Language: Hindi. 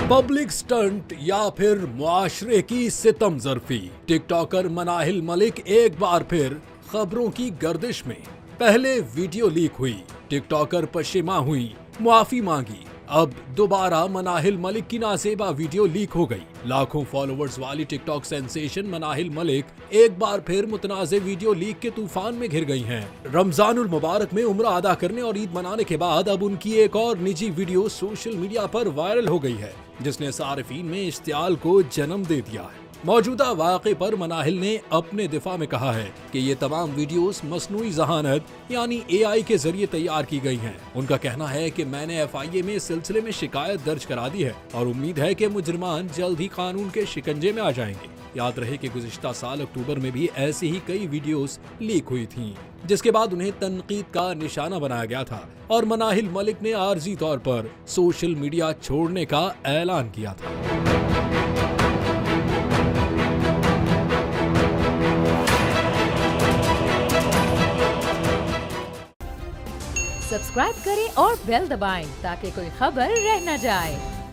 पब्लिक स्टंट या फिर मुआशरे की सितम जरफी। टिकटॉकर मनाहिल मलिक एक बार फिर खबरों की गर्दिश में। पहले वीडियो लीक हुई, टिकटॉकर पशिमा हुई, मुआफी मांगी। अब दोबारा मनाहिल मलिक की नाजेबा वीडियो लीक हो गई। लाखों फॉलोवर्स वाली टिकटॉक सेंसेशन मनाहिल मलिक एक बार फिर मुतनाज़े वीडियो लीक के तूफान में घिर गई हैं। रमजानुल मुबारक में उम्रा अदा करने और ईद मनाने के बाद अब उनकी एक और निजी वीडियो सोशल मीडिया पर वायरल हो गई है, जिसने सारिफीन में इश्तियाल को जन्म दे दिया है। मौजूदा वाक़े पर मनाहिल ने अपने दिफा में कहा है कि ये तमाम वीडियोस मसनूई ज़हानत यानी AI के जरिए तैयार की गई हैं। उनका कहना है कि मैंने FIA में इस सिलसिले में शिकायत दर्ज करा दी है और उम्मीद है कि मुजरिमान जल्द ही कानून के शिकंजे में आ जाएंगे। याद रहे कि गुज़िश्ता साल अक्टूबर में भी ऐसी ही कई वीडियोस लीक हुई थीं, जिसके बाद उन्हें तनकीद का निशाना बनाया गया था और मनाहिल मलिक ने आर्जी तौर पर सोशल मीडिया छोड़ने का ऐलान किया था। सब्सक्राइब करें और बेल दबाएं ताकि कोई खबर रह न जाए।